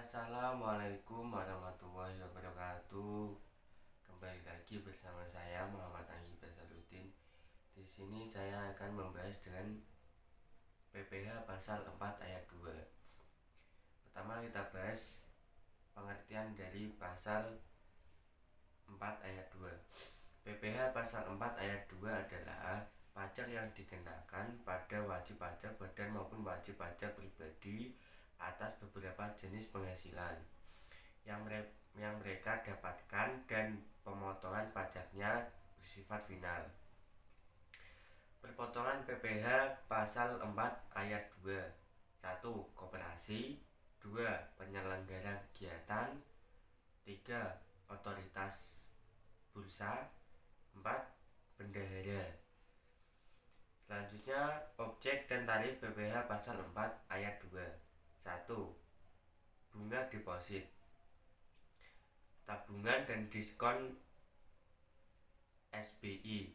Assalamualaikum warahmatullahi wabarakatuh. Kembali lagi bersama saya Muhammad Anggi Basaruddin. Di sini saya akan membahas dengan PPH pasal 4 ayat 2. Pertama kita bahas pengertian dari pasal 4 ayat 2. PPH pasal 4 ayat 2 adalah pajak yang dikenakan pada wajib pajak badan maupun wajib pajak pribadi atas beberapa jenis penghasilan yang mereka dapatkan dan pemotongan pajaknya bersifat final. Perpotongan PPH pasal 4 ayat 2: 1. Koperasi, 2. Penyelenggara kegiatan, 3. Otoritas bursa, 4. Bendahara. Selanjutnya, objek dan tarif PPH pasal 4 ayat 2. 1. Bunga deposit, tabungan dan diskon SBI.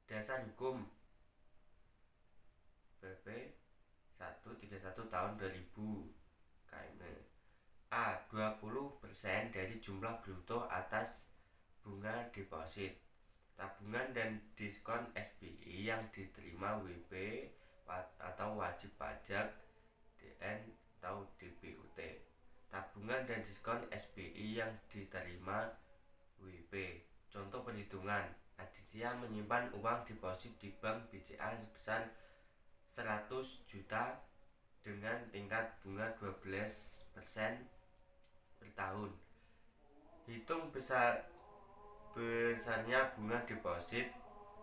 Dasar hukum PP 131 tahun 2000 KM. A. 20% dari jumlah bruto atas bunga deposit, tabungan dan diskon SBI yang diterima WP atau wajib pajak DN atau DPUT. Tabungan dan diskon SBI yang diterima WP. Contoh perhitungan: Aditya menyimpan uang deposit di bank BCA sebesar 100 juta dengan tingkat bunga 12% per tahun. Hitung besarnya bunga deposit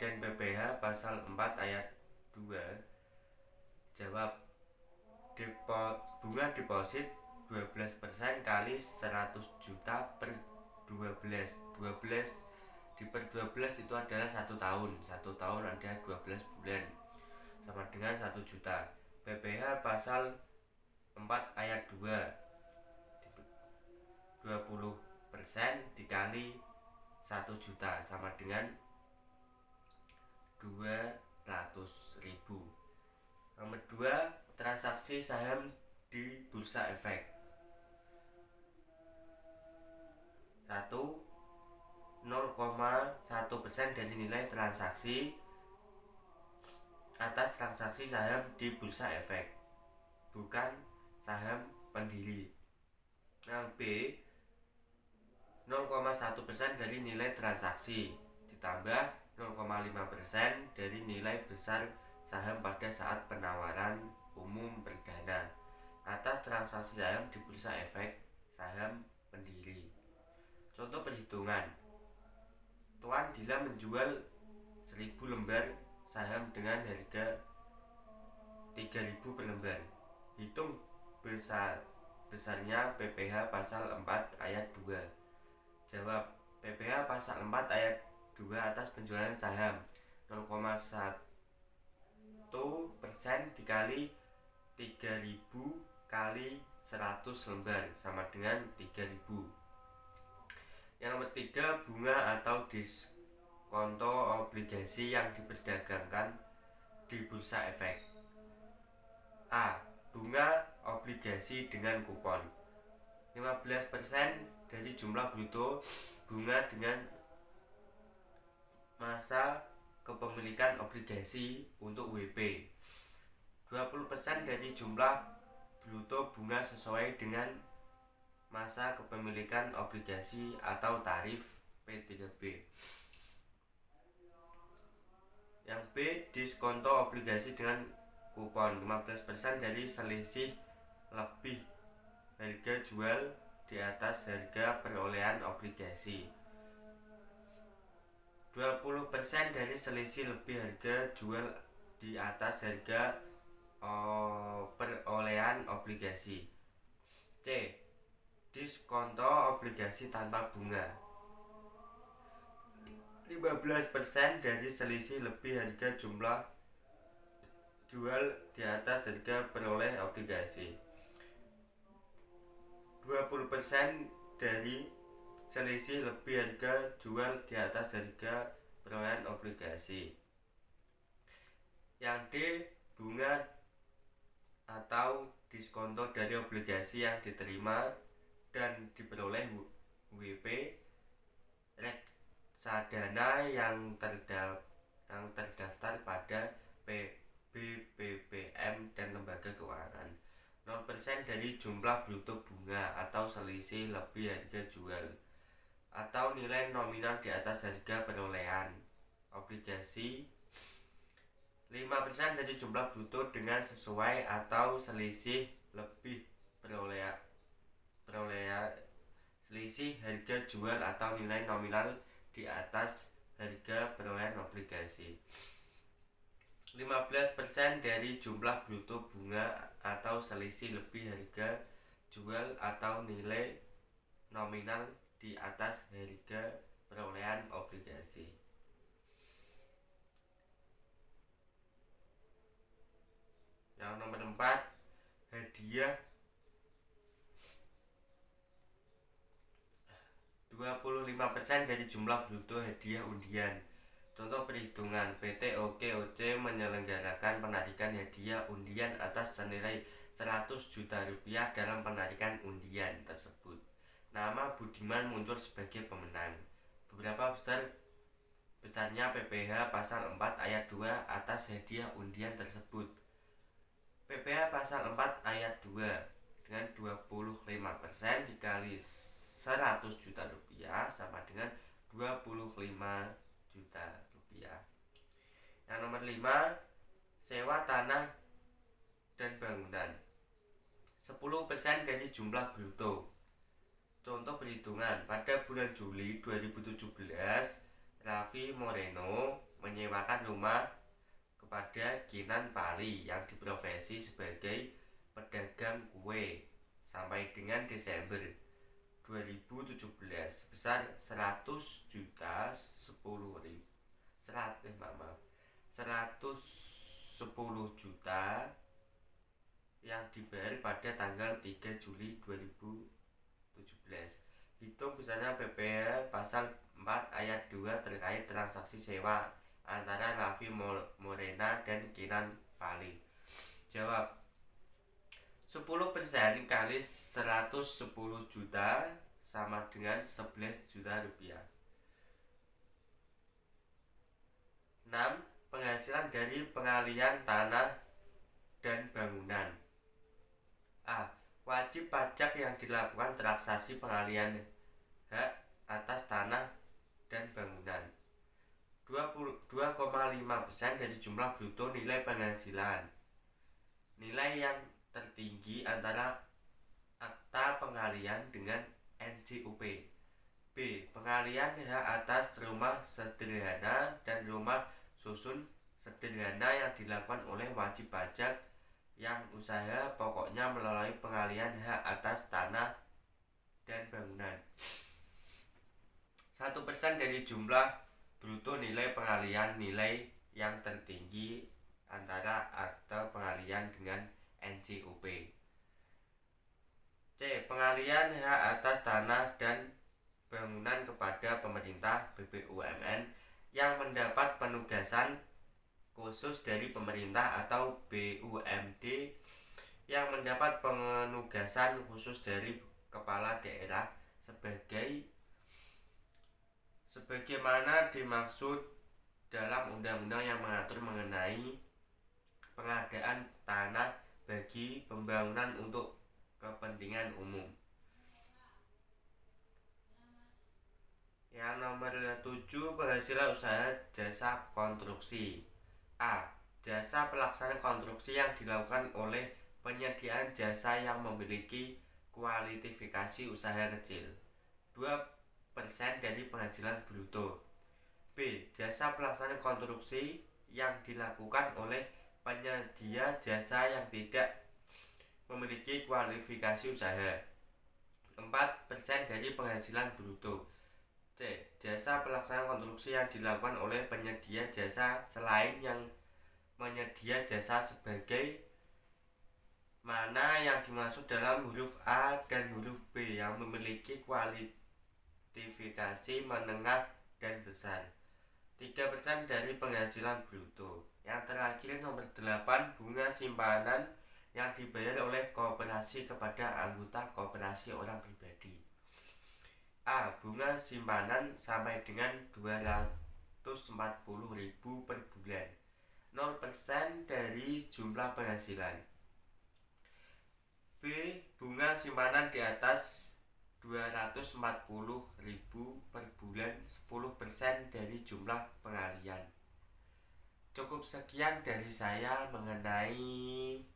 dan PPH pasal 4 ayat 2. Jawab: bunga deposit 12% kali 100 juta per 12 per 12 itu adalah 1 tahun. 1 tahun ada 12 bulan, sama dengan 1 juta. PPH pasal 4 ayat 2, 20% dikali 1 juta sama dengan 200.000. Nomor 2, transaksi saham di bursa efek. 1. 0,1% dari nilai transaksi atas transaksi saham di bursa efek, bukan saham pendiri. Yang B, 0,1% dari nilai transaksi ditambah 0,5% dari nilai besar saham pada saat penawaran umum perdana atas transaksi saham di bursa efek saham pendiri. Contoh perhitungan: Tuan Dila menjual 1000 lembar saham dengan harga 3000 per lembar. Hitung besarnya PPH pasal 4 ayat 2. Jawab: PPH pasal 4 ayat 2 atas penjualan saham 0,1% dikali 3000 kali 100 lembar sama dengan 3000. Yang nomor 3, bunga atau diskonto obligasi yang diperdagangkan di bursa efek. A. Bunga obligasi dengan kupon 15% dari jumlah bruto bunga dengan masa kepemilikan obligasi untuk WP. 20% dari jumlah bruto bunga sesuai dengan masa kepemilikan obligasi atau tarif P3B. Yang B, diskonto obligasi dengan kupon 15% dari selisih lebih harga jual di atas harga perolehan obligasi. 20% dari selisih lebih harga jual di atas harga perolehan obligasi. C. Diskonto obligasi tanpa bunga 15% dari selisih lebih harga jumlah jual di atas harga peroleh obligasi. 20% dari selisih lebih harga jual di atas harga perolehan obligasi. Yang D, bunga atau diskonto dari obligasi yang diterima dan diperoleh WP reksadana yang terdaftar pada BPPM dan lembaga keuangan. 0% dari jumlah bruto bunga atau selisih lebih harga jual atau nilai nominal di atas harga perolehan obligasi. 5% dari jumlah bruto dengan sesuai atau selisih lebih perolehan selisih harga jual atau nilai nominal di atas harga perolehan obligasi. 15% dari jumlah bruto bunga atau selisih lebih harga jual atau nilai nominal di atas harga perolehan obligasi. Yang nomor 4, hadiah 25% dari jumlah bruto hadiah undian. Contoh perhitungan, PT OKOC menyelenggarakan penarikan hadiah undian atas senilai 100 juta rupiah. Dalam penarikan undian tersebut, nama Budiman muncul sebagai pemenang. Beberapa besarnya PPh pasal 4 ayat 2 atas hadiah undian tersebut. PPh pasal 4 ayat 2 dengan 25% dikali 100 juta rupiah sama dengan 25 juta rupiah. Yang nomor 5, sewa tanah dan bangunan 10% dari jumlah bruto. Contoh perhitungan, pada bulan Juli 2017 Raffi Moreno menyewakan rumah kepada Kinan Pali yang diprofesi sebagai pedagang kue sampai dengan Desember 2017 sebesar 100 juta 10 juta yang dibayar pada tanggal 3 Juli 2017. Hitung besarnya PPh pasal 4 ayat 2 terkait transaksi sewa antara Raffi Morena dan Kinan Pali. Jawab, 10% kali 110 juta sama dengan 11 juta rupiah. 6. Penghasilan dari pengalihan tanah dan bangunan. A. Wajib pajak yang dilakukan transaksi pengalihan hak atas tanah dan bangunan. 2,5% dari jumlah bruto nilai penghasilan. Nilai yang tertinggi antara akta pengalihan dengan NJOP. B. Pengalihan hak atas rumah sederhana dan rumah susun sederhana yang dilakukan oleh wajib pajak yang usaha pokoknya melalui pengalihan hak atas tanah dan bangunan. 1% dari jumlah bruto nilai pengalihan. Nilai yang tertinggi antara akta pengalihan dengan NJOP. C. Pengalihan hak atas tanah dan bangunan kepada pemerintah BUMN yang mendapat penugasan khusus dari pemerintah atau BUMD yang mendapat penugasan khusus dari kepala daerah sebagaimana dimaksud dalam undang-undang yang mengatur mengenai pengadaan tanah bagi pembangunan untuk kepentingan umum. Yang nomor 7, penghasilan usaha jasa konstruksi. A. Jasa pelaksana konstruksi yang dilakukan oleh penyediaan jasa yang memiliki kualifikasi usaha kecil. 2% dari penghasilan bruto. B. Jasa pelaksana konstruksi yang dilakukan oleh penyedia jasa yang tidak memiliki kualifikasi usaha. 4% dari penghasilan bruto. C. Jasa pelaksana konstruksi yang dilakukan oleh penyedia jasa selain yang menyedia jasa sebagai mana yang dimaksud dalam huruf A dan huruf B yang memiliki kualifikasi menengah dan besar. 3% dari penghasilan bruto. Yang terakhir nomor 8, bunga simpanan yang dibayar oleh koperasi kepada anggota koperasi orang pribadi. A. Bunga simpanan sampai dengan 240.000 per bulan, 0% dari jumlah penghasilan. B. Bunga simpanan di atas 240.000 per bulan, 10% dari jumlah pengalian. Cukup sekian dari saya mengenai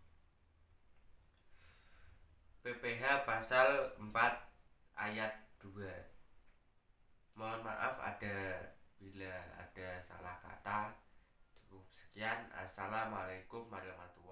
PPh pasal 4 ayat 2. Mohon maaf bila ada salah kata. Cukup sekian. Assalamualaikum warahmatullahi wabarakatuh.